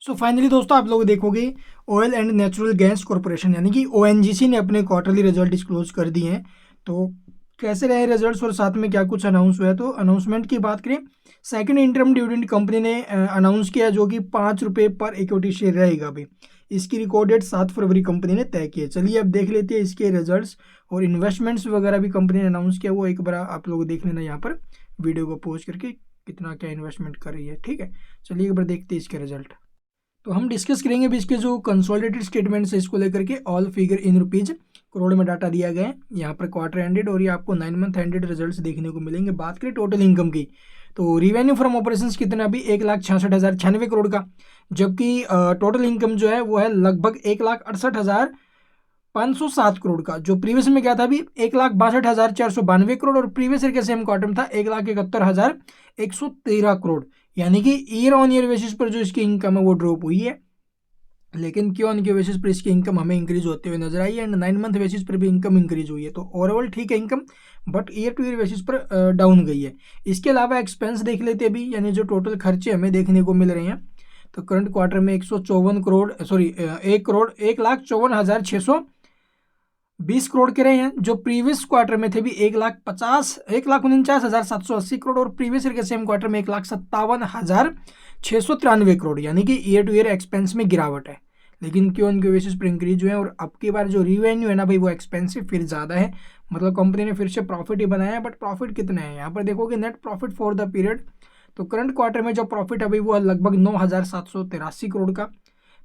So finally दोस्तों आप लोग देखोगे oil and natural gas corporation यानी कि ओएनजीसी ने अपने क्वार्टरली रिजल्ट डिस्क्लोज कर दिए हैं। तो कैसे रहे रिजल्ट्स और साथ में क्या कुछ अनाउंस हुआ है, तो अनाउंसमेंट की बात करें, सेकंड इंटरम डिविडेंड कंपनी ने अनाउंस किया जो कि ₹5 पर इक्विटी शेयर रहेगा अभी। इसकी रिकॉर्ड डेट 7 फरवरी कंपनी ने तय की है। चलिए अब देख लेते हैं इसके रिजल्ट्स और इन्वेस्टमेंट्स वगैरह भी कंपनी ने अनाउंस किया, वो एक बार आप लोग देख लेना यहाँ पर वीडियो को पॉज करके कितना क्या इन्वेस्टमेंट कर रही है। ठीक है, चलिए एक बार देखते हैं इसके रिजल्ट। तो हम डिस्कस करेंगे अभी इसके जो कंसोलिडेटेड स्टेटमेंट्स है इसको लेकर के। All figure in rupees crore में डाटा दिया गया है यहाँ पर क्वार्टर एंडेड, और ये आपको 9 मंथ एंडेड रिजल्ट्स देखने को मिलेंगे। बात करें टोटल इनकम की, तो रिवेन्यू फ्रॉम ऑपरेशंस कितना अभी 1,66,096 करोड़ का, जबकि टोटल इनकम जो है वो है लगभग 1,68,507 करोड़ का, जो प्रीवियस में क्या था अभी 1,62,492 करोड़, और प्रीवियस ईयर के सेम क्वार्टर में था 1,71,113 करोड़। यानी कि ईयर ऑन ईयर बेसिस पर जो इसकी इनकम है वो ड्रॉप हुई है, लेकिन क्यों ऑन के बेसिस पर इसकी इनकम हमें इंक्रीज होते हुए नजर आई है, एंड 9 मंथ बेसिस पर भी इनकम इंक्रीज हुई है। तो ओवरऑल ठीक है income, but year two year basis पर डाउन गई है। इसके अलावा एक्सपेंस देख लेते अभी, यानी जो टोटल खर्चे हमें देखने को मिल रहे हैं, तो करंट क्वार्टर में 154 करोड़ 1,49,620 करोड़ के रहे हैं, जो प्रीवियस क्वार्टर में थे भी 1,49,780 करोड़, और प्रीवियस ईयर के सेम क्वार्टर में 1,57,693 करोड़। यानी कि ईयर टू ईयर एक्सपेंस में गिरावट है, लेकिन क्यों उनके बेसिस पर इंक्रीज हुए हैं। और अब की बार जो रिवेन्यू है ना भाई, वो एक्सपेंसिव फिर ज़्यादा है, मतलब कंपनी ने फिर से प्रॉफिट ही बनाया है, बट प्रॉफिट कितना है यहाँ पर देखोगे, net profit for the period. तो करंट क्वार्टर में जो प्रॉफिट है भाई वो लगभग 9,783 करोड़ का,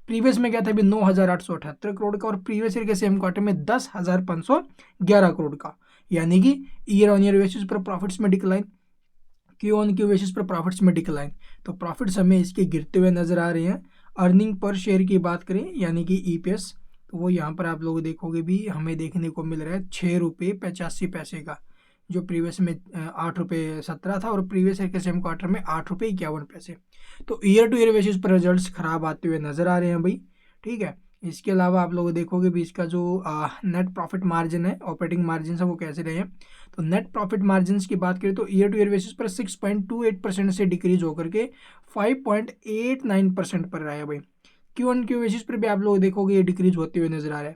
प्रीवियस में क्या था अभी 9,878 करोड़ का, और प्रीवियस ईयर के सेम क्वार्टर में 10,511 करोड़ का। यानी कि ईयर ऑन ईयर बेसिस पर प्रॉफिट्स में decline, Q on Q basis पर प्रॉफिट्स में डिक्लाइन। तो प्रॉफिट्स हमें इसके गिरते हुए नजर आ रहे हैं। अर्निंग पर शेयर की बात करें यानी कि ईपीएस, तो वो यहाँ पर आप लोग देखोगे भी हमें देखने को मिल रहा है ₹6.85 का, जो प्रीवियस में ₹8.17 था, और प्रीवियस ईयर के सेम क्वार्टर में ₹8.51। तो ईयर टू ईयर बेसिस पर रिजल्ट्स खराब आते हुए नजर आ रहे हैं भाई। ठीक है, इसके अलावा आप लोग देखोगे भी इसका जो नेट प्रॉफिट मार्जिन है, ऑपरेटिंग मार्जिन है, वो कैसे रहे हैं। तो नेट प्रॉफिट मार्जिन की बात करें तो ईयर टू ईयर बेसिस पर 6.28% से डिक्रीज होकर के 5.89% पर रहा है भाई। क्यू ऑन क्यू बेसिस पर भी आप लोग देखोगे ये डिक्रीज होते हुए नजर आ रहा है।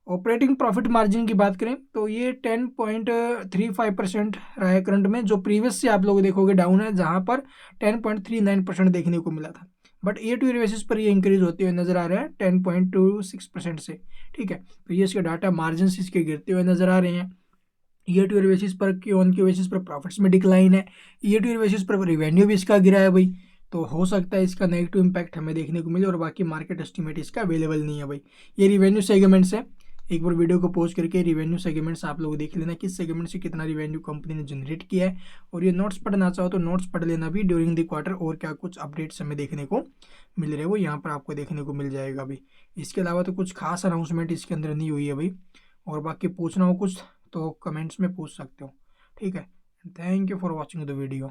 ऑपरेटिंग प्रॉफिट मार्जिन की बात करें तो ये 10.35% रहा है करंट में, जो प्रीवियस से आप लोग देखोगे डाउन है, जहां पर 10.39% देखने को मिला था, but year two year basis पर ये इंक्रीज होते हुए नजर आ रहा है 10.26% से। ठीक है, तो ये इसके डाटा मार्जिन इसके गिरते हुए नजर आ रहे हैं। ईयर टू ईयर बेसिस पर क्यू ऑन क्यू बेसिस पर प्रॉफिट्स में डिक्लाइन है, ईयर टू ईयर बेसिस पर रिवेन्यू भी इसका गिरा है भाई। तो हो सकता है इसका नेगेटिव इम्पैक्ट हमें देखने को मिले, और बाकी मार्केट एस्टिमेट इसका अवेलेबल नहीं है भाई। ये रिवेन्यू सेगमेंट्स है, एक बार वीडियो को पॉज करके रिवेन्यू सेगमेंट्स आप लोग देख लेना, किस सेगमेंट से कितना रिवेन्यू कंपनी ने जनरेट किया है। और ये नोट्स पढ़ना चाहो तो नोट्स पढ़ लेना भी ड्यूरिंग द क्वार्टर, और क्या कुछ अपडेट्स हमें देखने को मिल रहे हैं वो यहाँ पर आपको देखने को मिल जाएगा अभी। इसके अलावा तो कुछ खास अनाउंसमेंट इसके अंदर नहीं हुई है भाई, और बाकी पूछना हो कुछ तो कमेंट्स में पूछ सकते हो। ठीक है, thank you for watching the video.